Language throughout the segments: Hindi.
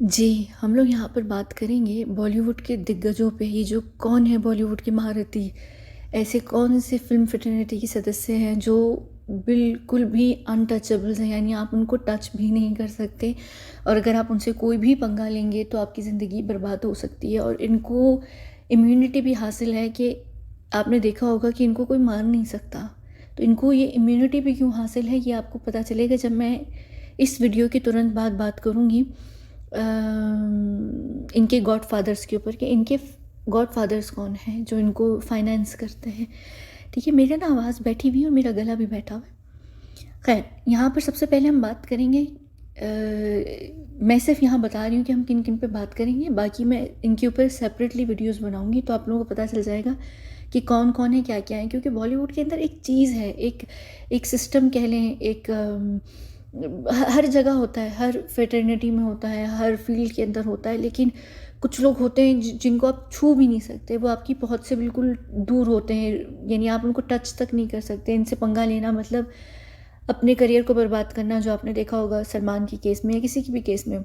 जी, हम लोग यहाँ पर बात करेंगे बॉलीवुड के दिग्गजों पे। ये जो कौन है बॉलीवुड के महारथी, ऐसे कौन से फ़िल्म फ़्रेटर्निटी के सदस्य हैं जो बिल्कुल भी अनटचेबल्स हैं, यानी आप उनको टच भी नहीं कर सकते और अगर आप उनसे कोई भी पंगा लेंगे तो आपकी ज़िंदगी बर्बाद हो सकती है। और इनको इम्यूनिटी भी हासिल है कि आपने देखा होगा कि इनको कोई मार नहीं सकता। तो इनको ये इम्यूनिटी भी क्यों हासिल है, ये आपको पता चलेगा जब मैं इस वीडियो के तुरंत बाद बात करूँगी इनके गॉडफ़ादर्स के ऊपर कि इनके गॉडफ़ादर्स कौन हैं जो इनको फाइनेंस करते हैं। ठीक है, मेरे ना आवाज़ बैठी हुई है और मेरा गला भी बैठा हुआ है। खैर, यहाँ पर सबसे पहले हम बात करेंगे, मैं सिर्फ यहाँ बता रही हूँ कि हम किन किन पे बात करेंगे, बाकी मैं इनके ऊपर सेपरेटली वीडियोस बनाऊँगी तो आप लोगों को पता चल जाएगा कि कौन कौन है, क्या क्या है। क्योंकि बॉलीवुड के अंदर एक चीज़ है, एक एक सिस्टम कह लें, एक हर जगह होता है, हर फ्रेटर्निटी में होता है, हर फील्ड के अंदर होता है, लेकिन कुछ लोग होते हैं जिनको आप छू भी नहीं सकते, वो आपकी पहुंच से बिल्कुल दूर होते हैं, यानी आप उनको टच तक नहीं कर सकते। इनसे पंगा लेना मतलब अपने करियर को बर्बाद करना, जो आपने देखा होगा सलमान की केस में या किसी की भी केस में।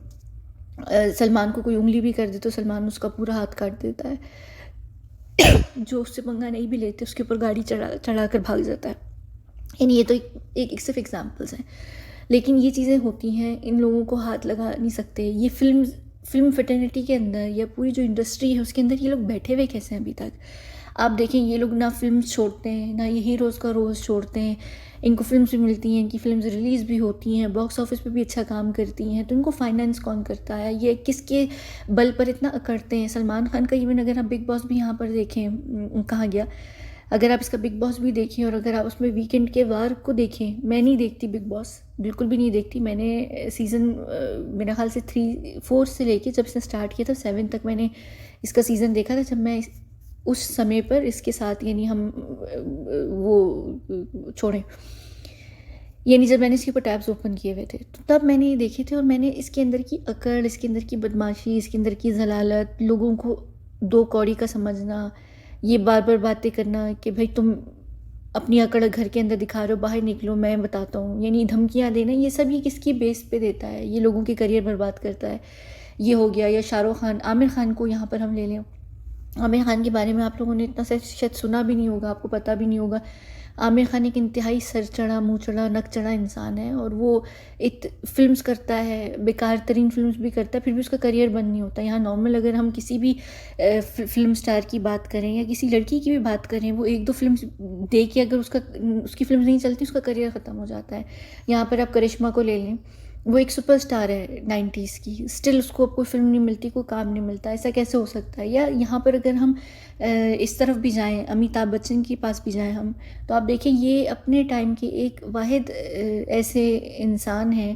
सलमान को कोई उंगली भी कर दे तो सलमान उसका पूरा हाथ काट देता है। जो उससे पंगा नहीं भी लेते उसके ऊपर गाड़ी चढ़ा कर भाग जाता है। यानी ये तो एक सिर्फ एग्जाम्पल्स हैं, लेकिन ये चीज़ें होती हैं, इन लोगों को हाथ लगा नहीं सकते। ये फिल्म फ्रेटर्निटी के अंदर या पूरी जो इंडस्ट्री है उसके अंदर ये लोग बैठे हुए कैसे हैं अभी तक। आप देखें, ये लोग ना फिल्म छोड़ते हैं, ना ये हीरोज़ का रोज़ छोड़ते हैं। इनको फिल्म्स भी मिलती हैं, इनकी फिल्म्स रिलीज़ भी होती हैं, बॉक्स ऑफिस पे भी अच्छा काम करती हैं, तो इनको फाइनेंस कौन करता है, ये किसके बल पर इतना अकड़ते हैं। सलमान खान का इवन अगर आप बिग बॉस भी यहाँ पर देखें, कहाँ गया, अगर आप इसका बिग बॉस भी देखें और अगर आप उसमें वीकेंड के वार को देखें, मैं नहीं देखती बिग बॉस, बिल्कुल भी नहीं देखती। मैंने सीज़न मेरा ख्याल से 3-4 से लेके जब इसने स्टार्ट किया था 7 तक मैंने इसका सीज़न देखा था, जब मैं उस समय पर इसके साथ, यानी हम वो छोड़ें, यानी जब मैंने इसके ऊपर टैब्स ओपन किए हुए थे तो तब मैंने ये देखे थे और मैंने इसके अंदर की अकड़, इसके अंदर की बदमाशी, इसके अंदर की जलालत, लोगों को दो कौड़ी का समझना, ये बार बार बातें करना कि भाई तुम अपनी अकड़ घर के अंदर दिखा रहे हो, बाहर निकलो मैं बताता हूँ, यानी धमकियाँ देना, ये सब ये किसकी बेस पे देता है, ये लोगों के करियर बर्बाद करता है। ये हो गया, या शाहरुख खान, आमिर खान को यहाँ पर हम ले लें। आमिर खान के बारे में आप लोगों ने इतना शायद सुना भी नहीं होगा, आपको पता भी नहीं होगा। आमिर खान एक इंतहाई सर चढ़ा, मुँह चढ़ा, नक चढ़ा इंसान है और वो फ़िल्म्स करता है, बेकार तरीन फ़िल्म्स भी करता है, फिर भी उसका करियर बंद नहीं होता। यहाँ नॉर्मल अगर हम किसी भी फ़िल्म स्टार की बात करें या किसी लड़की की भी बात करें, वो 1-2 फ़िल्म्स दे के अगर उसकी फ़िल्म नहीं चलती, उसका करियर ख़त्म हो जाता है। यहाँ पर आप करिश्मा को ले लें, वो एक सुपरस्टार है 90s की, स्टिल उसको कोई फ़िल्म नहीं मिलती, कोई काम नहीं मिलता, ऐसा कैसे हो सकता है। या यहाँ पर अगर हम इस तरफ भी जाएं, अमिताभ बच्चन के पास भी जाएं हम, तो आप देखें ये अपने टाइम के एक वाहिद ऐसे इंसान हैं,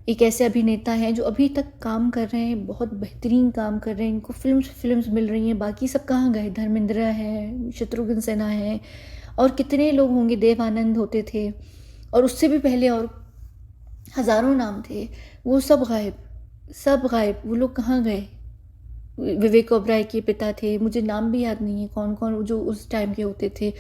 एक ऐसे अभिनेता हैं जो अभी तक काम कर रहे हैं, बहुत बेहतरीन काम कर रहे हैं, इनको फिल्म्स मिल रही हैं। बाकी सब कहाँ गए, धर्मेंद्र हैं, शत्रुघ्न सिन्हा हैं, और कितने लोग होंगे, देव आनंद होते थे, और उससे भी पहले और हज़ारों नाम थे, वो सब गायब, सब गायब। वो लोग कहाँ गए। विवेक ओबराय के पिता थे, मुझे नाम भी याद नहीं है कौन कौन जो उस टाइम के होते थे।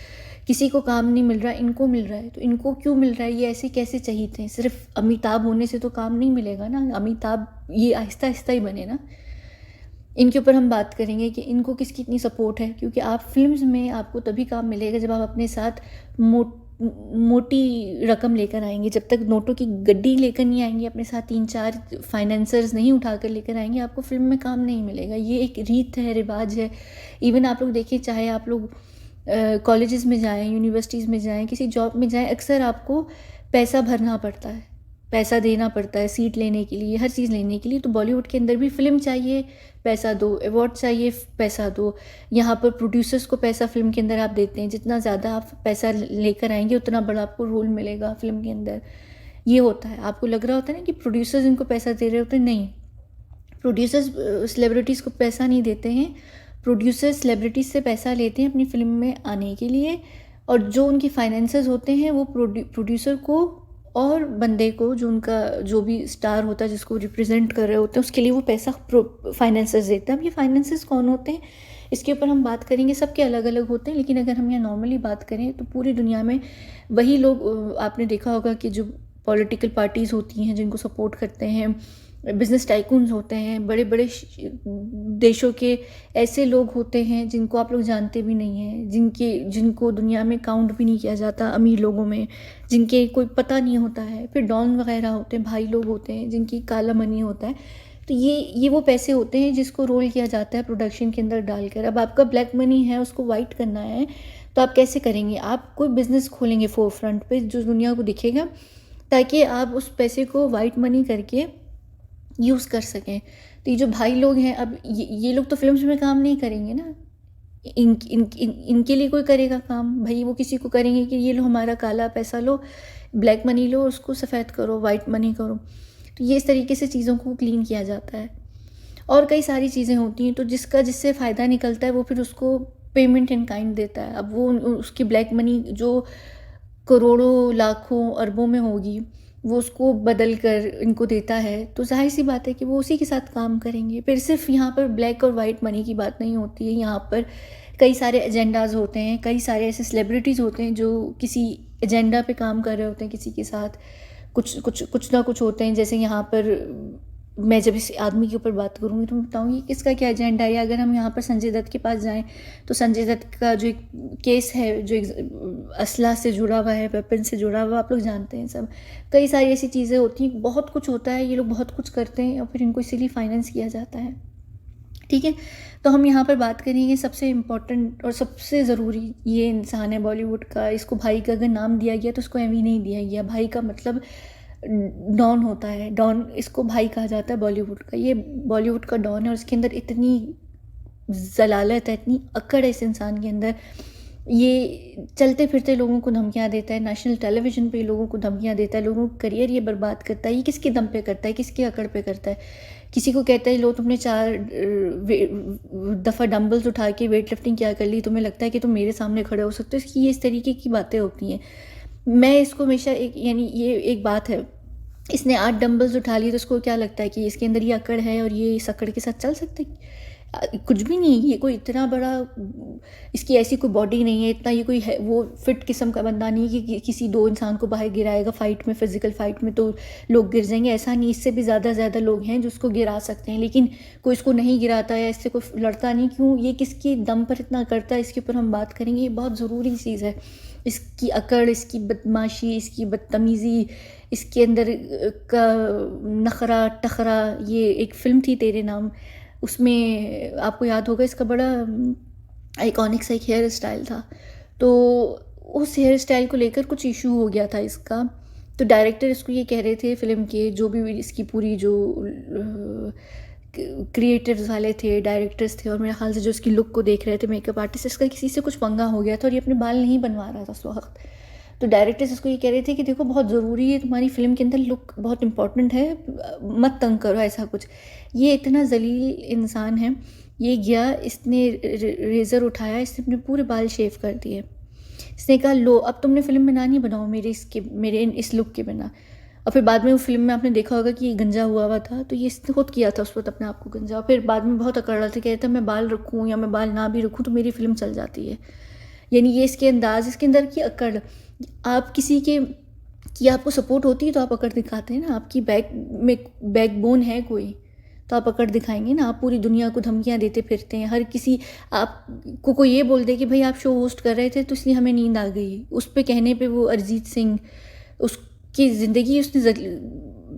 किसी को काम नहीं मिल रहा, इनको मिल रहा है, तो इनको क्यों मिल रहा है, ये ऐसे कैसे चाहिए थे। सिर्फ अमिताभ होने से तो काम नहीं मिलेगा ना, अमिताभ ये आहिस्ता आहिस्ता ही बने ना। इनके ऊपर हम बात करेंगे कि इनको किसकी इतनी सपोर्ट है, क्योंकि आप फिल्म्स में आपको तभी काम मिलेगा जब आप अपने साथ मोटी रकम लेकर आएंगे। जब तक नोटों की गड्डी लेकर नहीं आएंगे अपने साथ, 3-4 फाइनेंसर्स नहीं उठाकर लेकर आएंगे, आपको फिल्म में काम नहीं मिलेगा। ये एक रीत है, रिवाज है। इवन आप लोग देखिए, चाहे आप लोग कॉलेजेस में जाएं, यूनिवर्सिटीज़ में जाएं, किसी जॉब में जाएं, अक्सर आपको पैसा भरना पड़ता है, पैसा देना पड़ता है सीट लेने के लिए, हर चीज़ लेने के लिए। तो बॉलीवुड के अंदर भी फिल्म चाहिए, पैसा दो, अवार्ड चाहिए, पैसा दो। यहाँ पर प्रोड्यूसर्स को पैसा फिल्म के अंदर आप देते हैं, जितना ज़्यादा आप पैसा लेकर आएंगे उतना बड़ा आपको रोल मिलेगा फिल्म के अंदर। ये होता है। आपको लग रहा होता है ना कि प्रोड्यूसर्स इनको पैसा दे रहे होते हैं, नहीं, प्रोड्यूसर्स सेलिब्रिटीज़ को पैसा नहीं देते हैं। प्रोड्यूसर्स सेलिब्रिटीज़ से पैसा लेते हैं अपनी फिल्म में आने के लिए, और जो उनके फाइनेंसर्स होते हैं वो प्रोड्यूसर को और बंदे को, जो उनका जो भी स्टार होता है जिसको रिप्रेजेंट कर रहे होते हैं, उसके लिए वो पैसा फाइनेंसर्स देते हैं। अब ये फाइनेंसर्स कौन होते हैं, इसके ऊपर हम बात करेंगे। सबके अलग अलग होते हैं, लेकिन अगर हम यहाँ नॉर्मली बात करें तो पूरी दुनिया में वही लोग, आपने देखा होगा कि जो पॉलिटिकल पार्टीज़ होती हैं जिनको सपोर्ट करते हैं, बिज़नेस टाइकून्स होते हैं, बड़े-बड़े देशों के ऐसे लोग होते हैं जिनको आप लोग जानते भी नहीं हैं, जिनको दुनिया में काउंट भी नहीं किया जाता अमीर लोगों में, जिनके कोई पता नहीं होता है। फिर डॉन वगैरह होते हैं, भाई लोग होते हैं जिनकी काला मनी होता है। तो ये वो पैसे होते हैं जिसको रोल किया जाता है प्रोडक्शन के अंदर डालकर। अब आपका ब्लैक मनी है, उसको वाइट करना है, तो आप कैसे करेंगे? आप कोई बिज़नेस खोलेंगे फ़ोर फ्रंट पे जो दुनिया को दिखेगा, ताकि आप उस पैसे को वाइट मनी करके यूज़ कर सकें। तो ये जो भाई लोग हैं, अब ये लोग तो फ़िल्म्स में काम नहीं करेंगे ना। इनके लिए कोई करेगा काम? भई वो किसी को करेंगे कि ये लो हमारा काला पैसा लो, ब्लैक मनी लो, उसको सफ़ेद करो, वाइट मनी करो। तो ये इस तरीके से चीज़ों को क्लीन किया जाता है। और कई सारी चीज़ें होती हैं, तो जिससे फ़ायदा निकलता है वो फिर उसको पेमेंट इन काइंड देता है। अब वो उसकी ब्लैक मनी जो करोड़ों, लाखों, अरबों में होगी, वो उसको बदल कर इनको देता है, तो ज़ाहिर-सी बात है कि वो उसी के साथ काम करेंगे। फिर सिर्फ़ यहाँ पर ब्लैक और वाइट मनी की बात नहीं होती है, यहाँ पर कई सारे एजेंडाज़ होते हैं, कई सारे ऐसे सेलिब्रिटीज़ होते हैं जो किसी एजेंडा पे काम कर रहे होते हैं किसी के साथ। कुछ ना कुछ होते हैं, जैसे यहाँ पर मैं जब इस आदमी के ऊपर बात करूँगी तो मैं बताऊँगी किसका क्या एजेंडा है। अगर हम यहाँ पर संजय दत्त के पास जाएँ, तो संजय दत्त का जो एक केस है, जो एक असला से जुड़ा हुआ है, वेपन से जुड़ा हुआ, आप लोग जानते हैं सब। कई सारी ऐसी चीज़ें होती हैं, बहुत कुछ होता है, ये लोग बहुत कुछ करते हैं और फिर इनको इसीलिए फाइनेंस किया जाता है। ठीक है? तो हम यहाँ पर बात करेंगे सबसे इम्पोर्टेंट और सबसे ज़रूरी ये इंसान है बॉलीवुड का। इसको भाई का अगर नाम दिया गया तो इसको एमी नहीं दिया गया। भाई का मतलब डॉन होता है, डॉन इसको भाई कहा जाता है बॉलीवुड का। ये बॉलीवुड का डॉन है और इसके अंदर इतनी ज़लालत है, इतनी अकड़ है इस इंसान के अंदर। ये चलते फिरते लोगों को धमकियाँ देता है, नेशनल टेलीविज़न पे लोगों को धमकियाँ देता है, लोगों का करियर ये बर्बाद करता है। ये किसके दम पे करता है, किसकी अकड़ पे करता है? किसी को कहता है लो तुमने 4 दफ़ा डंबल्स उठा के वेट लिफ्टिंग क्या कर ली, तुम्हें लगता है कि तुम मेरे सामने खड़े हो सकते हो? इसकी ये इस तरीके की बातें होती हैं। मैं इसको हमेशा ये एक बात है, इसने 8 डंबल्स उठा लिए तो इसको क्या लगता है कि इसके अंदर ये अकड़ है और ये इस अकड़ के साथ चल सकता है? कुछ भी नहीं, ये कोई इतना बड़ा, इसकी ऐसी कोई बॉडी नहीं है, इतना ये कोई है वो फिट किस्म का बंदा नहीं है कि किसी 2 इंसान को बाहर गिराएगा फ़ाइट में, फ़िज़िकल फ़ाइट में तो लोग गिर जाएँगे, ऐसा नहीं। इससे भी ज़्यादा लोग हैं जो उसको गिरा सकते हैं, लेकिन कोई इसको नहीं गिराता या इससे कोई लड़ता नहीं। क्यों? ये किसके दम पर इतना करता है, इसके ऊपर हम बात करेंगे। ये बहुत ज़रूरी चीज़ है। इसकी अकड़, इसकी बदमाशी, इसकी बदतमीज़ी, इसके अंदर का नखरा टखरा। ये एक फ़िल्म थी तेरे नाम, उसमें आपको याद होगा इसका बड़ा आइकॉनिक सा एक हेयर स्टाइल था। तो उस हेयर स्टाइल को लेकर कुछ इशू हो गया था इसका। तो डायरेक्टर इसको ये कह रहे थे फ़िल्म के, जो भी इसकी पूरी जो क्रिएटर्स वाले थे, डायरेक्टर्स थे और मेरे ख़्याल से जो इसकी लुक को देख रहे थे, मेकअप आर्टिस्ट, इसका किसी से कुछ पंगा हो गया था और ये अपने बाल नहीं बनवा रहा था उस वक़्त। तो डायरेक्टर्स इसको ये कह रहे थे कि देखो बहुत ज़रूरी है, तुम्हारी फ़िल्म के अंदर लुक बहुत इम्पोर्टेंट है, मत तंग करो ऐसा कुछ। ये इतना ज़लील इंसान है, ये गया, इसने रेज़र उठाया, इसने अपने पूरे बाल शेव कर दिए। इसने कहा लो अब तुमने फ़िल्म बना नहीं, बनाओ मेरे इस लुक के बिना। और फिर बाद में वो फ़िल्म में आपने देखा होगा कि ये गंजा हुआ था, तो ये इसने खुद किया था उस वक़्त अपने आप को गंजा। और फिर बाद में बहुत अकड़ रहा था, कह रहा था मैं बाल रखूँ या मैं बाल ना भी रखूँ तो मेरी फ़िल्म चल जाती है। यानी ये इसके अंदाज़, इसके अंदर की अकड़। आप किसी के की आपको सपोर्ट होती है तो आप अकड़ दिखाते हैं ना। आपकी बैकबोन है कोई, तो आप अकड़ दिखाएँगे ना। आप पूरी दुनिया को धमकियाँ देते फिरते हैं। हर किसी आपको कोई ये बोल दे कि भई आप शो होस्ट कर रहे थे तो इसलिए हमें नींद आ गई। उस पे कहने पे वो अरिजीत सिंह, उसकी ज़िंदगी उसने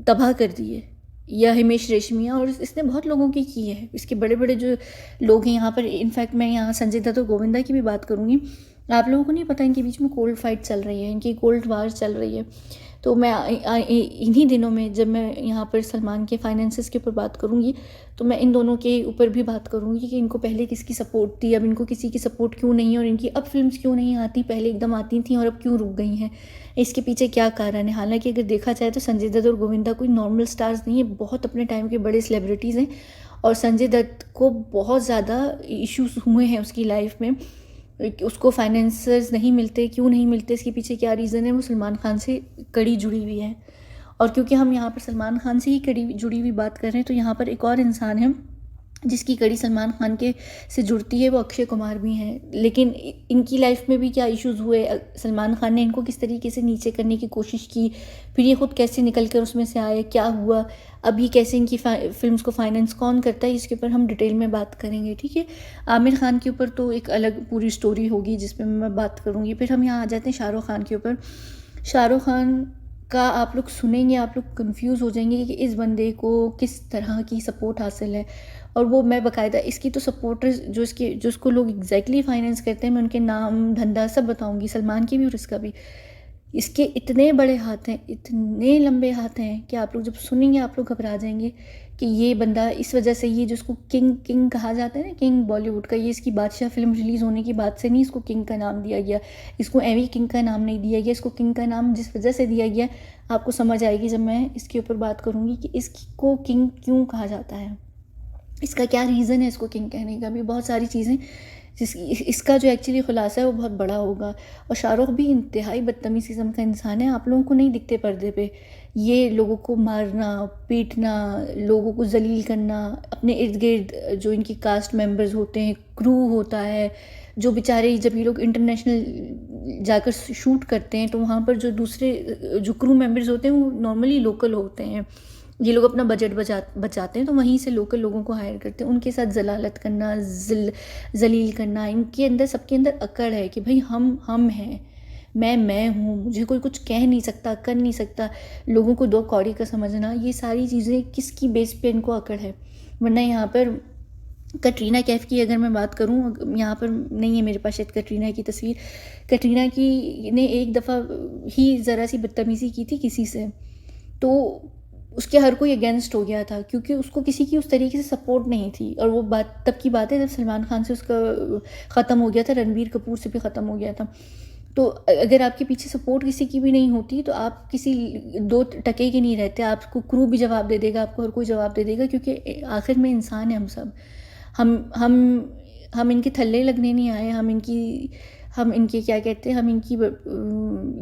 तबाह कर दी है। या हिमेश रेशमिया, और इसने बहुत लोगों की है। इसके बड़े-बड़े जो लोग हैं यहाँ पर, इनफैक्ट मैं यहाँ संजय दत्त और गोविंदा की भी बात करूँगी। आप लोगों को नहीं पता इनके बीच में कोल्ड फाइट चल रही है, इनकी कोल्ड वार चल रही है। तो मैं इन्हीं दिनों में जब मैं यहाँ पर सलमान के फाइनेंसेस के ऊपर बात करूँगी तो मैं इन दोनों के ऊपर भी बात करूँगी कि इनको पहले किसकी सपोर्ट थी, अब इनको किसी की सपोर्ट क्यों नहीं है और इनकी अब फिल्म्स क्यों नहीं आती, पहले एकदम आती थी और अब क्यों रुक गई हैं, इसके पीछे क्या कारण है। हालांकि अगर देखा जाए तो संजय दत्त और गोविंदा कोई नॉर्मल स्टार्स नहीं है, बहुत अपने टाइम के बड़े सेलिब्रिटीज़ हैं। और संजय दत्त को बहुत ज़्यादा इश्यूज़ हुए हैं उसकी लाइफ में, उसको फाइनेंसर्स नहीं मिलते, क्यों नहीं मिलते, इसके पीछे क्या रीज़न है। वो सलमान खान से कड़ी जुड़ी हुई है। और क्योंकि हम यहाँ पर सलमान खान से ही कड़ी जुड़ी हुई बात कर रहे हैं तो यहाँ पर एक और इंसान है जिसकी कड़ी सलमान खान के से जुड़ती है वो अक्षय कुमार भी हैं। लेकिन इनकी लाइफ में भी क्या इश्यूज़ हुए, सलमान खान ने इनको किस तरीके से नीचे करने की कोशिश की, फिर ये खुद कैसे निकल कर उसमें से आए, क्या हुआ, अब ये कैसे इनकी फिल्म्स को फाइनेंस कौन करता है, इसके ऊपर हम डिटेल में बात करेंगे, ठीक है। आमिर खान के ऊपर तो एक अलग पूरी स्टोरी होगी जिसमें मैं बात करूँगी। फिर हम यहाँ आ जाते हैं शाहरुख खान के ऊपर। शाहरुख खान का आप लोग सुनेंगे, आप लोग कंफ्यूज हो जाएंगे कि इस बंदे को किस तरह की सपोर्ट हासिल है। और वो मैं बाकायदा इसकी तो सपोर्टर्स जो इसको लोग एग्जैक्टली फाइनेंस करते हैं, मैं उनके नाम धंधा सब बताऊंगी, सलमान की भी और इसका भी। इसके इतने बड़े हाथ हैं, इतने लंबे हाथ हैं कि आप लोग जब सुनेंगे आप लोग घबरा जाएंगे कि ये बंदा इस वजह से, ये जिसको किंग किंग कहा जाता है ना, किंग बॉलीवुड का, ये इसकी बादशाह फिल्म रिलीज़ होने की बाद से नहीं इसको किंग का नाम दिया गया। इसको एवी किंग का नाम नहीं दिया गया, इसको किंग का नाम जिस वजह से दिया गया आपको समझ आएगी जब मैं इसके ऊपर बात करूँगी कि इसको किंग क्यों कहा जाता है, इसका क्या रीज़न है इसको किंग कहने का। भी बहुत सारी चीज़ें इसका जो एक्चुअली खुलासा है वो बहुत बड़ा होगा। और शाहरुख भी इंतहाई बदतमीज़ किस्म का इंसान है, आप लोगों को नहीं दिखते पर्दे पे। ये लोगों को मारना, पीटना, लोगों को जलील करना, अपने इर्द गिर्द जो इनकी कास्ट मेंबर्स होते हैं, क्रू होता है, जो बेचारे जब ये लोग इंटरनेशनल जाकर शूट करते हैं तो वहाँ पर जो दूसरे जो क्रू मेंबर्स होते हैं वो नॉर्मली लोकल होते हैं। ये लोग अपना बजट बचाते हैं तो वहीं से लोकल लोगों को हायर करते हैं, उनके साथ जलालत करना, जलील करना। इनके अंदर, सबके अंदर अकड़ है कि भाई हम हैं, मैं हूँ, मुझे कोई कुछ कह नहीं सकता, कर नहीं सकता, लोगों को दो कौड़ी का समझना, ये सारी चीज़ें किसकी बेस पे इनको अकड़ है। वरना यहाँ पर कटरीना कैफ की अगर मैं बात करूँ, यहाँ पर नहीं है मेरे पास शायद कटरीना की तस्वीर, कटरीना की ने एक दफ़ा ही ज़रा सी बदतमीज़ी की थी किसी से, तो उसके हर कोई अगेंस्ट हो गया था क्योंकि उसको किसी की उस तरीके से सपोर्ट नहीं थी। और वो बात तब की बात है जब सलमान खान से उसका ख़त्म हो गया था, रणबीर कपूर से भी ख़त्म हो गया था। तो अगर आपके पीछे सपोर्ट किसी की भी नहीं होती तो आप किसी दो टके के नहीं रहते, आपको क्रू भी जवाब दे देगा, आपको हर कोई जवाब दे देगा, क्योंकि आखिर में इंसान है हम सब। हम इनके थल्ले लगने नहीं आए, हम इनके क्या कहते हैं, हम इनकी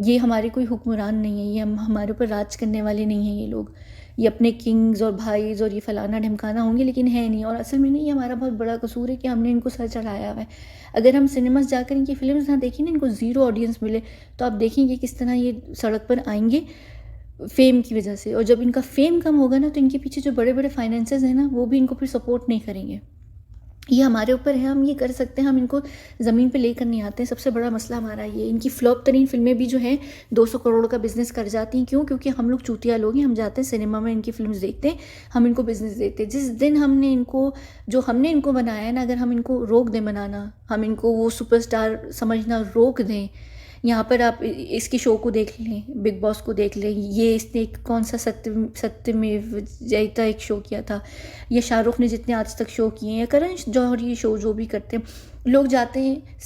ये हमारे कोई हुक्मरान नहीं है, ये हमारे ऊपर राज करने वाले नहीं हैं ये लोग। ये अपने किंग्स और भाईज और ये फलाना ढमकाना होंगे लेकिन है नहीं। और असल में नहीं, ये हमारा बहुत बड़ा कसूर है कि हमने इनको सर चढ़ाया हुआ है। अगर हम सिनेमास जाकर इनकी फिल्म्स ना देखें ना, इनको ज़ीरो ऑडियंस मिले, तो आप देखेंगे किस तरह ये सड़क पर आएंगे फेम की वजह से। और जब इनका फेम कम होगा ना तो इनके पीछे जो बड़े बड़े फाइनेंसेस हैं ना वो भी इनको फिर सपोर्ट नहीं करेंगे। ये हमारे ऊपर है, हम ये कर सकते हैं, हम इनको ज़मीन पे लेकर नहीं आते हैं। सबसे बड़ा मसला हमारा ये, इनकी फ्लॉप तरीन फिल्में भी जो हैं 200 करोड़ का बिज़नेस कर जाती हैं। क्यों? क्योंकि हम लोग चूतिया लोग हैं, हम जाते हैं सिनेमा में, इनकी फिल्म्स देखते हैं, हम इनको बिज़नेस देते हैं। जिस दिन हमने इनको बनाया है ना, अगर हम इनको रोक दें बनाना, हम इनको वो सुपरस्टार समझना रोक दें, यहाँ पर आप इसके शो को देख लें, बिग बॉस को देख लें, ये इसने कौन सा सत्यमेव जयता एक शो किया था, या शाहरुख ने जितने आज तक शो किए हैं, या करण जौहर ये शो जो भी करते हैं, लोग जाते हैं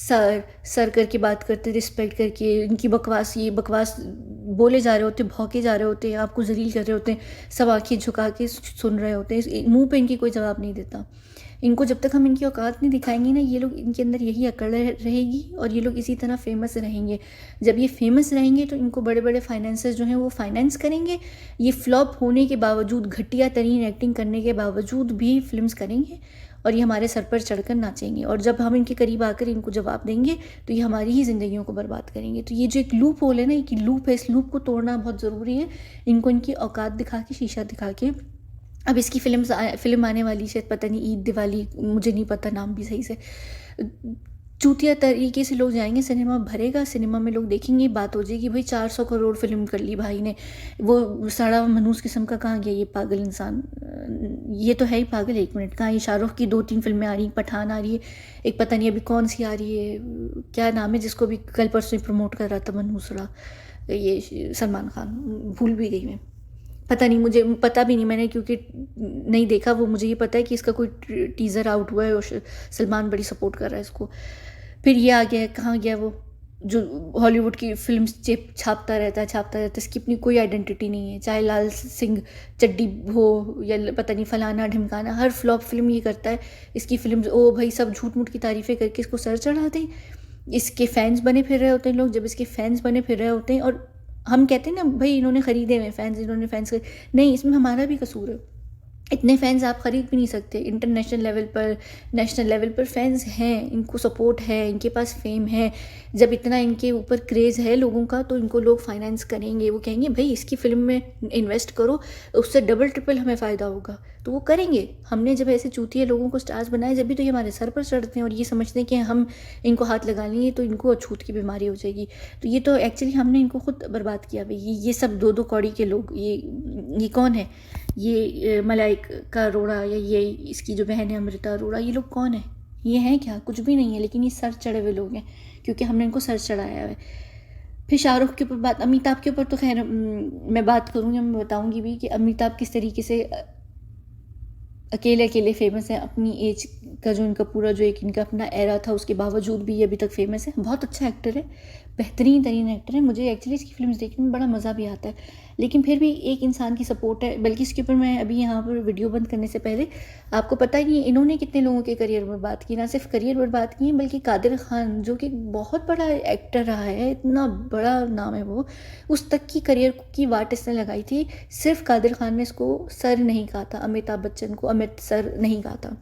सर करके बात करते हैं, रिस्पेक्ट करके, इनकी बकवास बोले जा रहे होते, भौंके जा रहे होते हैं, आपको जलील कर रहे होते हैं, सब आंखें झुका के सुन रहे होते हैं, मुंह पे इनकी कोई जवाब नहीं देता। इनको जब तक हम इनकी औकात नहीं दिखाएंगे ना, ये लोग, इनके अंदर यही अकड़ रहेगी और ये लोग इसी तरह फेमस रहेंगे। जब ये फेमस रहेंगे तो इनको बड़े बड़े फाइनेंसर्स जो हैं वो फाइनेंस करेंगे। ये फ्लॉप होने के बावजूद, घटिया तरीन एक्टिंग करने के बावजूद भी फिल्म्स करेंगे और ये हमारे सर पर चढ़कर नाचेंगे। और जब हम इनके करीब आकर इनको जवाब देंगे तो ये हमारी ही ज़िंदगियों को बर्बाद करेंगे। तो ये जो एक लूप होल है ना, एक लूप है, इस लूप को तोड़ना बहुत ज़रूरी है। इनको इनकी औकात दिखा के, शीशा दिखा के। अब इसकी फिल्म आने वाली शायद, पता नहीं ईद दिवाली, मुझे नहीं पता नाम भी सही से। चूतिया तरीके से लोग जाएंगे, सिनेमा भरेगा, सिनेमा में लोग देखेंगे, बात हो जाएगी भाई 400 करोड़ फिल्म कर ली भाई ने, वो सड़ा मनूस किस्म का कहाँ गया ये पागल इंसान। ये तो है ही पागल। 1 मिनट, कहाँ ये शाहरुख की 2-3 फिल्में आ रही, पठान आ रही है, एक पता नहीं अभी कौन सी आ रही है, क्या नाम है जिसको भी कल परसों प्रमोट कर रहा था मनूसड़ा, ये सलमान खान, भूल भी गई मैं, पता नहीं, मुझे पता भी नहीं, मैंने क्योंकि नहीं देखा वो। मुझे ये पता है कि इसका कोई टीज़र आउट हुआ है और सलमान बड़ी सपोर्ट कर रहा है इसको। फिर ये आ गया है, कहाँ गया वो जो हॉलीवुड की फिल्म छापता रहता है, इसकी अपनी कोई आइडेंटिटी नहीं है। चाहे लाल सिंह चड्डी हो या पता नहीं फलाना ढिमकाना, हर फ्लॉप फिल्म ये करता है। इसकी फिल्म, ओ भाई, सब झूठ मूठ की तारीफ़ें करके इसको सर चढ़ाते हैं। इसके फैंस बने फिर रहे होते हैं लोग। जब इसके फैंस बने फिर रहे होते हैं और हम कहते हैं ना भाई इन्होंने ख़रीदे हुए फैंस, इन्होंने फैंस नहीं, इसमें हमारा भी कसूर है। इतने फैंस आप ख़रीद भी नहीं सकते। इंटरनेशनल लेवल पर, नेशनल लेवल पर फैंस हैं, इनको सपोर्ट है, इनके पास फ़ेम है। जब इतना इनके ऊपर क्रेज़ है लोगों का, तो इनको लोग फाइनेंस करेंगे। वो कहेंगे भई इसकी फ़िल्म में इन्वेस्ट करो, उससे डबल ट्रिपल हमें फ़ायदा होगा, तो वो करेंगे। हमने जब ऐसे चूतिए लोगों को स्टार्स बनाए, जब भी तो ये हमारे सर पर चढ़ते हैं और ये समझते हैं कि हम इनको हाथ लगा लेंगे तो इनको अछूत की बीमारी हो जाएगी। तो ये तो एक्चुअली हमने इनको खुद बर्बाद किया भई। ये सब 2-2 कौड़ी के लोग, ये कौन है? ये मलाइका अरोड़ा, या ये इसकी जो बहन है अमृता अरोड़ा, ये लोग कौन है? ये हैं क्या? कुछ भी नहीं है, लेकिन ये सर चढ़े हुए लोग हैं, क्योंकि हमने इनको सर चढ़ाया है। फिर शाहरुख के ऊपर बात, अमिताभ के ऊपर तो खैर मैं बात करूँगी, मैं बताऊँगी भी कि अमिताभ किस तरीके से अकेले अकेले फेमस हैं। अपनी एज का जो इनका पूरा जो एक इनका अपना एरा था, उसके बावजूद भी ये अभी तक फेमस है। बहुत अच्छा एक्टर है, बेहतरीन तरीन एक्टर है। मुझे एक्चुअली इसकी फ़िल्म्स देखने में बड़ा मज़ा भी आता है, लेकिन फिर भी एक इंसान की सपोर्ट है। बल्कि इसके ऊपर मैं अभी यहाँ पर वीडियो बंद करने से पहले, आपको पता ही नहीं है इन्होंने कितने लोगों के करियर में बात की। ना सिर्फ करियर पर बात की है, बल्कि कादिर खान, जो कि बहुत बड़ा एक्टर रहा है, इतना बड़ा नाम है वो, उस तक की करियर की वाट इसने लगाई थी। सिर्फ कादिर खान ने इसको सर नहीं कहा था, अमिताभ बच्चन को अमित सर नहीं कहा था।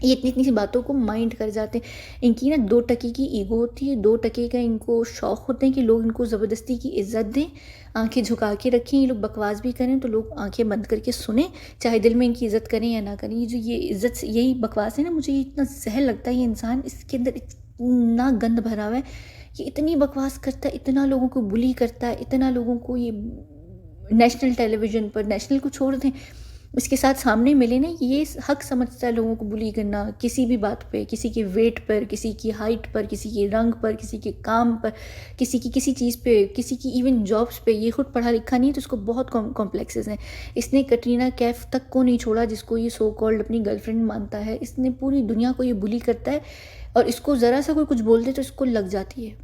ये इतनी इतनी सी बातों को माइंड कर जाते हैं। इनकी ना 2 टके की ईगो होती है, 2 टके का इनको शौक़ होते हैं कि लोग इनको ज़बरदस्ती की इज़्ज़त दें, आंखें झुका के रखें। ये लोग बकवास भी करें तो लोग आंखें बंद करके सुने, चाहे दिल में इनकी इज़्ज़त करें या ना करें। ये जो ये इज़्ज़त, यही बकवास है ना, मुझे ये इतना ज़हर लगता है। ये इंसान, इसके अंदर इतना गंद भरा हुआ है, ये इतनी बकवास करता है, इतना लोगों को बुली करता है, इतना लोगों को ये नेशनल टेलीविज़न पर, नेशनल को छोड़ दें, इसके साथ सामने मिले ना, ये हक समझता है लोगों को बुली करना, किसी भी बात पे, किसी के वेट पर, किसी की हाइट पर, किसी के रंग पर, किसी के काम पर, किसी की किसी चीज़ पे, किसी की इवन जॉब्स पे। ये खुद पढ़ा लिखा नहीं है, तो इसको बहुत कॉम्प्लेक्सेस हैं। इसने कटरीना कैफ तक को नहीं छोड़ा, जिसको ये सो कॉल्ड अपनी गर्लफ्रेंड मानता है। इसने पूरी दुनिया को ये बुली करता है, और इसको ज़रा सा कोई कुछ बोल दे तो इसको लग जाती है,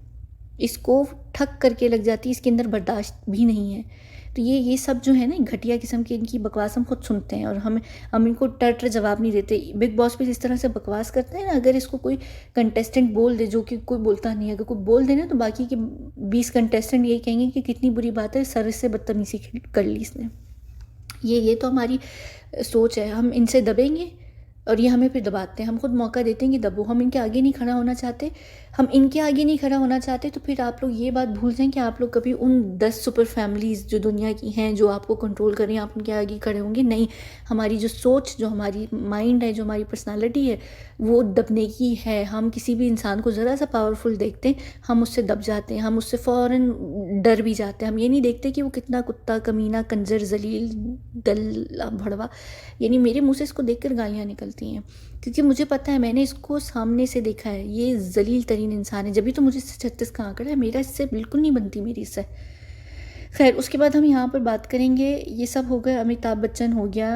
इसको ठक करके लग जाती है, इसके अंदर बर्दाश्त भी नहीं है। तो ये सब जो है ना, घटिया किस्म की इनकी बकवास हम खुद सुनते हैं, और हम इनको टर जवाब नहीं देते। बिग बॉस पे इस तरह से बकवास करते हैं ना, अगर इसको कोई कंटेस्टेंट बोल दे, जो कि कोई बोलता नहीं है, अगर कोई बोल दे ना, तो बाकी के 20 कंटेस्टेंट यही कहेंगे कि कितनी बुरी बात है, सर से बदतमीजी कर ली इसने। ये तो हमारी सोच है। हम इनसे दबेंगे और ये हमें फिर दबाते हैं। हम खुद मौका देते हैं कि दबो। हम इनके आगे नहीं खड़ा होना चाहते, हम इनके आगे नहीं खड़ा होना चाहते। तो फिर आप लोग ये बात भूल जाएं कि आप लोग कभी उन 10 सुपर फैमिलीज़ जो दुनिया की हैं, जो आपको कंट्रोल कर रही हैं, आप उनके आगे खड़े होंगे नहीं। हमारी जो सोच, जो हमारी माइंड है, जो हमारी पर्सनालिटी है, वो दबने की है। हम किसी भी इंसान को ज़रा सा पावरफुल देखते हैं, हम उससे दब जाते हैं, हम उससे फ़ौरन डर भी जाते हैं। हम ये नहीं देखते कि वो कितना कुत्ता, कमीना, कंजर, जलील, दल्ला, भड़वा। यानी मेरे मुँह से इसको देखकर गालियाँ निकलती हैं, क्योंकि मुझे पता है, मैंने इसको सामने से देखा है। ये ज़लील तरीन इंसान है, जब भी तो मुझे इससे 36 का आंकड़ा है। मेरा इससे बिल्कुल नहीं बनती मेरी इससे। खैर, उसके बाद हम यहाँ पर बात करेंगे, ये सब हो गया, अमिताभ बच्चन हो गया।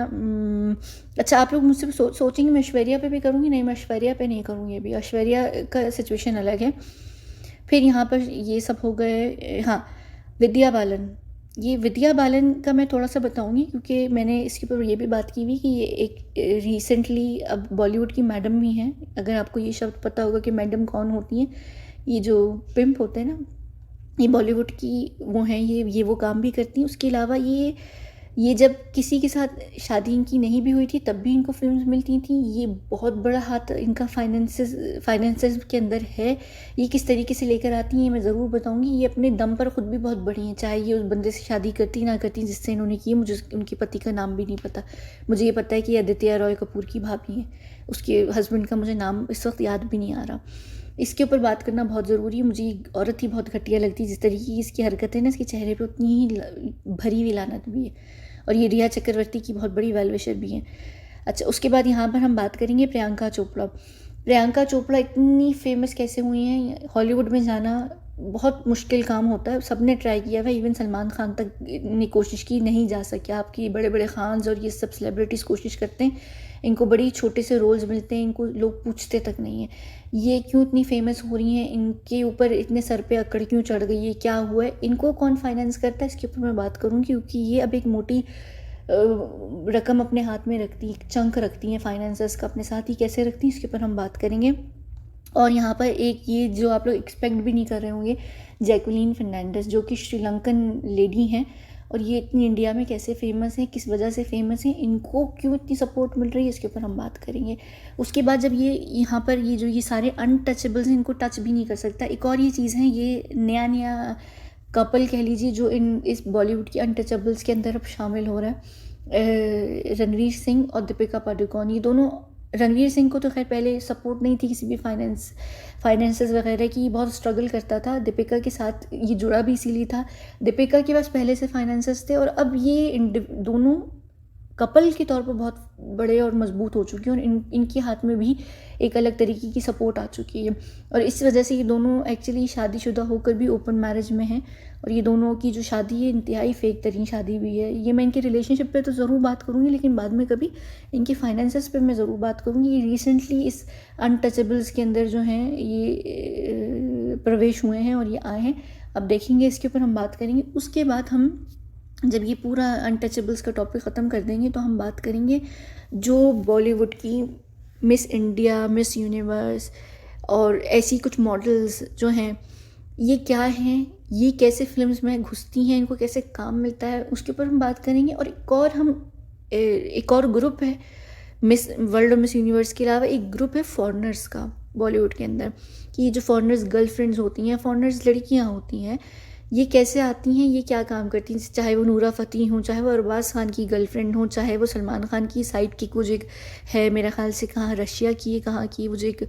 अच्छा, आप लोग मुझसे सोचेंगे मैं ऐश्वर्या पे भी करूँगी। नहीं, मैं ऐश्वर्या पे नहीं करूँगी अभी। ऐश्वर्या का सिचुएशन अलग है। फिर यहाँ पर ये सब हो गए। हाँ, विद्या बालन। ये विद्या बालन का मैं थोड़ा सा बताऊंगी, क्योंकि मैंने इसके ऊपर ये भी बात की हुई कि ये एक रिसेंटली अब बॉलीवुड की मैडम भी हैं। अगर आपको ये शब्द पता होगा कि मैडम कौन होती हैं, ये जो पिम्प होते हैं ना, ये बॉलीवुड की वो हैं। ये वो काम भी करती हैं। उसके अलावा ये जब किसी के साथ शादी इनकी नहीं भी हुई थी, तब भी इनको फिल्म्स मिलती थी। ये बहुत बड़ा हाथ इनका फाइनेंसेस के अंदर है। ये किस तरीके से लेकर आती हैं मैं ज़रूर बताऊंगी। ये अपने दम पर ख़ुद भी बहुत बड़ी हैं, चाहे ये उस बंदे से शादी करती ना करती जिससे इन्होंने की। मुझे उनके पति का नाम भी नहीं पता। मुझे ये पता है कि आदित्य रॉय कपूर की भाभी हैं। उसके हस्बैंड का मुझे नाम इस वक्त याद भी नहीं आ रहा। इसके ऊपर बात करना बहुत ज़रूरी है। मुझे ये औरत ही बहुत घटिया लगती है, जिस तरीके की इसकी हरकतें ना, इसके चेहरे पे उतनी ही भरी हुई लानत भी है। और ये रिया चक्रवर्ती की बहुत बड़ी वेल विशर भी हैं। अच्छा, उसके बाद यहाँ पर हम बात करेंगे प्रियंका चोपड़ा। प्रियंका चोपड़ा इतनी फेमस कैसे हुई हैं? हॉलीवुड में जाना बहुत मुश्किल काम होता है। सबने ट्राई किया है, इवन सलमान खान तक ने कोशिश की, नहीं जा सके। आपकी बड़े बड़े खान्स और ये सब सेलिब्रिटीज़ कोशिश करते हैं, इनको बड़ी छोटे से रोल्स मिलते हैं, इनको लोग पूछते तक नहीं हैं ये क्यों इतनी फेमस हो रही हैं, इनके ऊपर इतने सर पे अकड़ क्यों चढ़ गई है, क्या हुआ है, इनको कौन फाइनेंस करता है, इसके ऊपर मैं बात करूँगी। क्योंकि ये अब एक मोटी रकम अपने हाथ में रखती, चंक रखती हैं फाइनेंसर्स का अपने साथ ही। कैसे रखती हैं, इसके ऊपर हम बात करेंगे। और यहाँ पर एक ये जो आप लोग एक्सपेक्ट भी नहीं कर रहे होंगे, जैकुलीन फर्नांडिस, जो कि श्रीलंकन लेडी हैं, और ये इतनी इंडिया में कैसे फेमस हैं, किस वजह से फेमस हैं, इनको क्यों इतनी सपोर्ट मिल रही है, इसके ऊपर हम बात करेंगे। उसके बाद जब ये यहाँ पर ये सारे अनटचेबल्स हैं, इनको टच भी नहीं कर सकता। एक और ये चीज़ है, ये नया नया कपल कह लीजिए जो इस बॉलीवुड की अनटचेबल्स के अंदर अब शामिल हो रहा है, रणवीर सिंह और दीपिका पादुकोण। ये दोनों, रणवीर सिंह को तो खैर पहले सपोर्ट नहीं थी किसी भी फाइनेंसेस वगैरह की, बहुत स्ट्रगल करता था। दीपिका के साथ ये जुड़ा भी इसीलिए था, दीपिका के पास पहले से फाइनेंसेस थे, और अब ये दोनों कपल के तौर पर बहुत बड़े और मजबूत हो चुके हैं, और इनके हाथ में भी एक अलग तरीके की सपोर्ट आ चुकी है। और इस वजह से ये दोनों एक्चुअली शादीशुदा होकर भी ओपन मैरिज में हैं, और ये दोनों की जो शादी है इंतहाई फेक तरीन शादी भी है। ये मैं इनके रिलेशनशिप पे तो ज़रूर बात करूँगी, लेकिन बाद में कभी इनके फाइनेंसेस पे मैं ज़रूर बात करूँगी। ये रिसेंटली इस अनटचेबल्स के अंदर जो हैं ये प्रवेश हुए हैं और ये आए हैं, अब देखेंगे, इसके ऊपर हम बात करेंगे। उसके बाद हम जब ये पूरा अनटचेबल्स का टॉपिक ख़त्म कर देंगे तो हम बात करेंगे जो बॉलीवुड की मिस इंडिया, मिस यूनिवर्स और ऐसी कुछ मॉडल्स जो हैं, ये क्या हैं, ये कैसे फिल्म्स में घुसती हैं, इनको कैसे काम मिलता है, उसके ऊपर हम बात करेंगे। और एक और ग्रुप है मिस वर्ल्ड और मिस यूनिवर्स के अलावा, एक ग्रुप है फॉरेनर्स का बॉलीवुड के अंदर, कि ये जो फॉरेनर्स गर्लफ्रेंड्स होती हैं, फॉरेनर्स लड़कियां होती हैं, ये कैसे आती हैं, ये क्या काम करती हैं, चाहे वो नूरा फ़तेही हों, चाहे वो अरबाज़ खान की गर्लफ्रेंड हो, चाहे वो सलमान खान की साइड किक, वो जो एक है मेरा ख्याल से कहाँ रशिया की है, कहाँ की, वो जो एक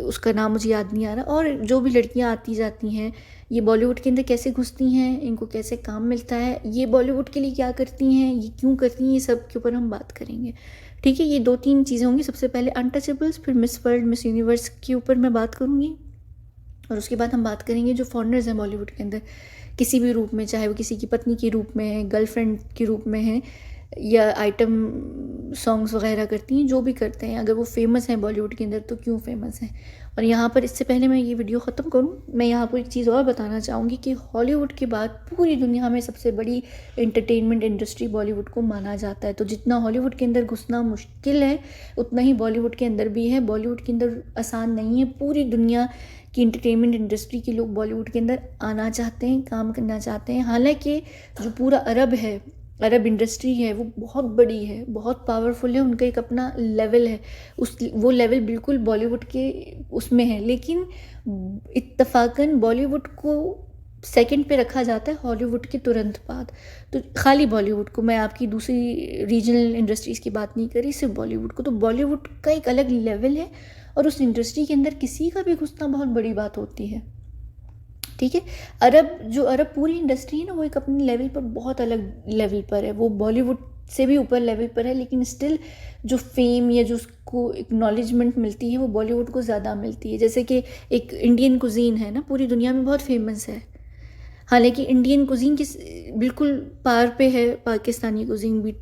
उसका नाम मुझे याद नहीं आ रहा। और जो भी लड़कियां आती जाती हैं, ये बॉलीवुड के अंदर कैसे घुसती हैं, इनको कैसे काम मिलता है, ये बॉलीवुड के लिए क्या करती हैं, ये क्यों करती हैं, ये सब के ऊपर हम बात करेंगे। ठीक है, ये 2-3 चीज़ें होंगी। सबसे पहले अनटचेबल्स, फिर मिस वर्ल्ड, मिस यूनिवर्स के ऊपर मैं बात करूँगी, और उसके बाद हम बात करेंगे जो फॉरेनर्स हैं बॉलीवुड के अंदर किसी भी रूप में, चाहे वो किसी की पत्नी के रूप में है, गर्लफ्रेंड के रूप में है, या आइटम सॉन्ग्स वगैरह करती हैं, जो भी करते हैं, अगर वो फेमस हैं बॉलीवुड के अंदर तो क्यों फेमस हैं। और यहाँ पर इससे पहले मैं ये वीडियो ख़त्म करूँ, मैं यहाँ पर एक चीज़ और बताना चाहूँगी कि हॉलीवुड के बाद पूरी दुनिया में सबसे बड़ी एंटरटेनमेंट इंडस्ट्री बॉलीवुड को माना जाता है। तो जितना हॉलीवुड के अंदर घुसना मुश्किल है, उतना ही बॉलीवुड के अंदर भी है। बॉलीवुड के अंदर आसान नहीं है, पूरी दुनिया कि एंटरटेनमेंट इंडस्ट्री के लोग बॉलीवुड के अंदर आना चाहते हैं, काम करना चाहते हैं। हालांकि जो पूरा अरब इंडस्ट्री है वो बहुत बड़ी है, बहुत पावरफुल है, उनका एक अपना लेवल है, वो लेवल बिल्कुल बॉलीवुड के उसमें है, लेकिन इत्तफाकन बॉलीवुड को सेकंड पे रखा जाता है हॉलीवुड के तुरंत बाद। तो खाली बॉलीवुड को, मैं आपकी दूसरी रीजनल इंडस्ट्रीज़ की बात नहीं करी, सिर्फ बॉलीवुड को। तो बॉलीवुड का एक अलग लेवल है, और उस इंडस्ट्री के अंदर किसी का भी घुसना बहुत बड़ी बात होती है। ठीक है, अरब पूरी इंडस्ट्री है ना, वो एक अपने लेवल पर बहुत अलग लेवल पर है, वो बॉलीवुड से भी ऊपर लेवल पर है, लेकिन स्टिल जो फेम या जो उसको एक्नॉलेजमेंट मिलती है वो बॉलीवुड को ज़्यादा मिलती है। जैसे कि एक इंडियन कुजीन है ना, पूरी दुनिया में बहुत फेमस है, हालांकि इंडियन कुजीन की बिल्कुल पार पे है पाकिस्तानी कुजीन भी,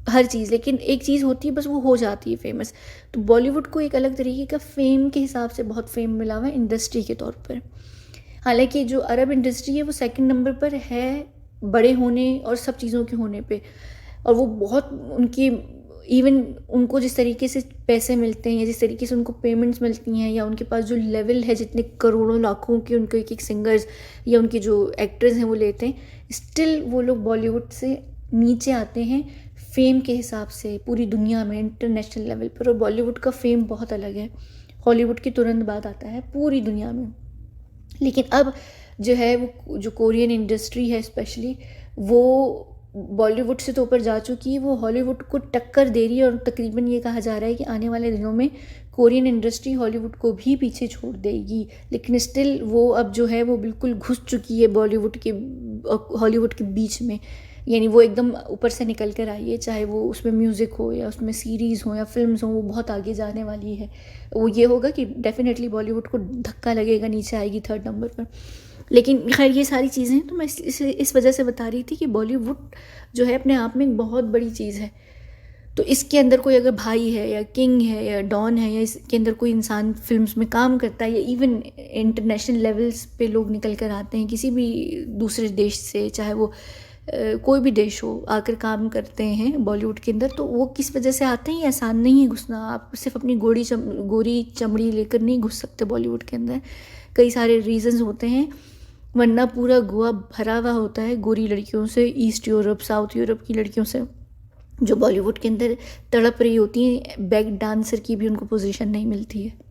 हर चीज़, लेकिन एक चीज़ होती है बस, वो हो जाती है फेमस। तो बॉलीवुड को एक अलग तरीके का फेम के हिसाब से बहुत फेम मिला हुआ है इंडस्ट्री के तौर पर। हालांकि जो अरब इंडस्ट्री है वो सेकंड नंबर पर है बड़े होने और सब चीज़ों के होने पे, और वो बहुत उनकी इवन उनको जिस तरीके से पैसे मिलते हैं या जिस तरीके से उनको पेमेंट्स मिलती हैं, या उनके पास जो लेवल है, जितने करोड़ों लाखों के उनके एक सिंगर्स या उनके जो एक्टर्स हैं वो लेते हैं, स्टिल वो लोग बॉलीवुड से नीचे आते हैं फेम के हिसाब से पूरी दुनिया में, इंटरनेशनल लेवल पर। और बॉलीवुड का फेम बहुत अलग है, हॉलीवुड के तुरंत बाद आता है पूरी दुनिया में। लेकिन अब जो है वो जो कोरियन इंडस्ट्री है स्पेशली, वो बॉलीवुड से तो ऊपर जा चुकी है, वो हॉलीवुड को टक्कर दे रही है, और तकरीबन ये कहा जा रहा है कि आने वाले दिनों में कोरियन इंडस्ट्री हॉलीवुड को भी पीछे छोड़ देगी। लेकिन स्टिल वो अब जो है वो बिल्कुल घुस चुकी है हॉलीवुड के बीच में, यानी वो एकदम ऊपर से निकल कर आई है, चाहे वो उसमें म्यूज़िक हो या उसमें सीरीज़ हो या फिल्म्स हो, वो बहुत आगे जाने वाली है। वो ये होगा कि डेफिनेटली बॉलीवुड को धक्का लगेगा, नीचे आएगी 3rd नंबर पर। लेकिन खैर ये सारी चीज़ें तो मैं इस वजह से बता रही थी कि बॉलीवुड जो है अपने आप में एक बहुत बड़ी चीज़ है। तो इसके अंदर कोई अगर भाई है या किंग है या डॉन है, या इसके अंदर कोई इंसान फिल्म्स में काम करता है, या इवन इंटरनेशनल लेवल्स पे लोग निकल कर आते हैं किसी भी दूसरे देश से, चाहे वो कोई भी देश हो, आकर काम करते हैं बॉलीवुड के अंदर, तो वो किस वजह से आते हैं, ये आसान नहीं है घुसना। आप सिर्फ अपनी गोरी चमड़ी लेकर नहीं घुस सकते बॉलीवुड के अंदर, कई सारे रीज़न्स होते हैं। वरना पूरा गोवा भरा हुआ होता है गोरी लड़कियों से, ईस्ट यूरोप साउथ यूरोप की लड़कियों से, जो बॉलीवुड के अंदर तड़प रही होती हैं, बैक डांसर की भी उनको पोजीशन नहीं मिलती है।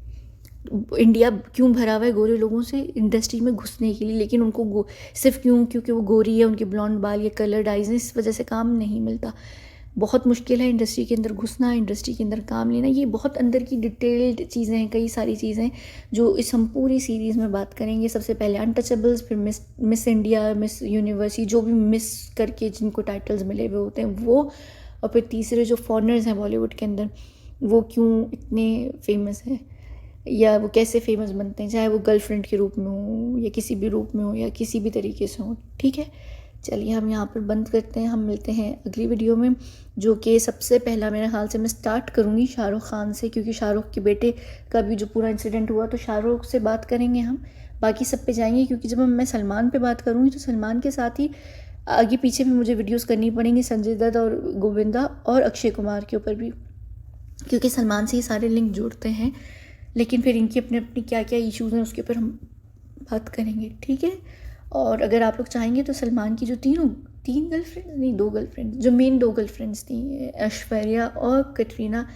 इंडिया क्यों भरा हुआ है गोरे लोगों से इंडस्ट्री में घुसने के लिए, लेकिन उनको सिर्फ क्योंकि वो गोरी है, उनके ब्लॉन्ड बाल या कलर्ड आइज हैं, इस वजह से काम नहीं मिलता। बहुत मुश्किल है इंडस्ट्री के अंदर घुसना, इंडस्ट्री के अंदर काम लेना। ये बहुत अंदर की डिटेल्ड चीज़ें हैं, कई सारी चीज़ें जो इस हम पूरी सीरीज़ में बात करेंगे। सबसे पहले अनटचेबल्स, फिर मिस इंडिया, मिस यूनिवर्स, जो भी मिस करके जिनको टाइटल्स मिले हुए होते हैं वो, और फिर तीसरे जो फॉरेनर्स हैं बॉलीवुड के अंदर, वो क्यों इतने फेमस हैं या वो कैसे फेमस बनते हैं, चाहे वो गर्लफ्रेंड के रूप में हो या किसी भी रूप में हो या किसी भी तरीके से हो। ठीक है, चलिए हम यहाँ पर बंद करते हैं। हम मिलते हैं अगली वीडियो में, जो कि सबसे पहला मेरे ख्याल से मैं स्टार्ट करूँगी शाहरुख खान से, क्योंकि शाहरुख के बेटे का भी जो पूरा इंसिडेंट हुआ, तो शाहरुख से बात करेंगे हम, बाकी सब पे जाएंगे। क्योंकि जब मैं सलमान पे बात करूँगी तो सलमान के साथ ही आगे पीछे भी मुझे वीडियोस करनी पड़ेंगी संजय दत्त और गोविंदा और अक्षय कुमार के ऊपर भी, क्योंकि सलमान से ही सारे लिंक जुड़ते हैं। लेकिन फिर इनकी अपने अपनी क्या क्या इश्यूज़ हैं उसके ऊपर हम बात करेंगे। ठीक है, और अगर आप लोग चाहेंगे तो सलमान की जो तीन गर्लफ्रेंड्स नहीं, 2 गर्लफ्रेंड्स, जो मेन 2 गर्लफ्रेंड्स थी ऐश्वर्या और कटरीना,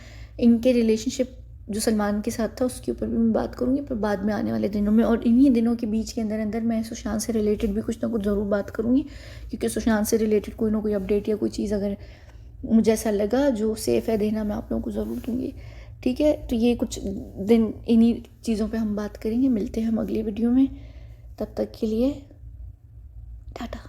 इनके रिलेशनशिप जो सलमान के साथ था उसके ऊपर भी मैं बात करूँगी, पर बाद में आने वाले दिनों में। और इन्हीं दिनों के बीच के अंदर अंदर मैं सुशांत से रिलेटेड भी कुछ ना कुछ ज़रूर बात करूँगी, क्योंकि सुशांत से रिलेटेड कोई ना कोई अपडेट या कोई चीज़ अगर मुझे ऐसा लगा जो सेफ़ है देना, मैं आप लोगों को ज़रूर दूँगी। ठीक है, तो ये कुछ दिन इन्हीं चीज़ों पे हम बात करेंगे। मिलते हैं हम अगली वीडियो में, तब तक के लिए टाटा।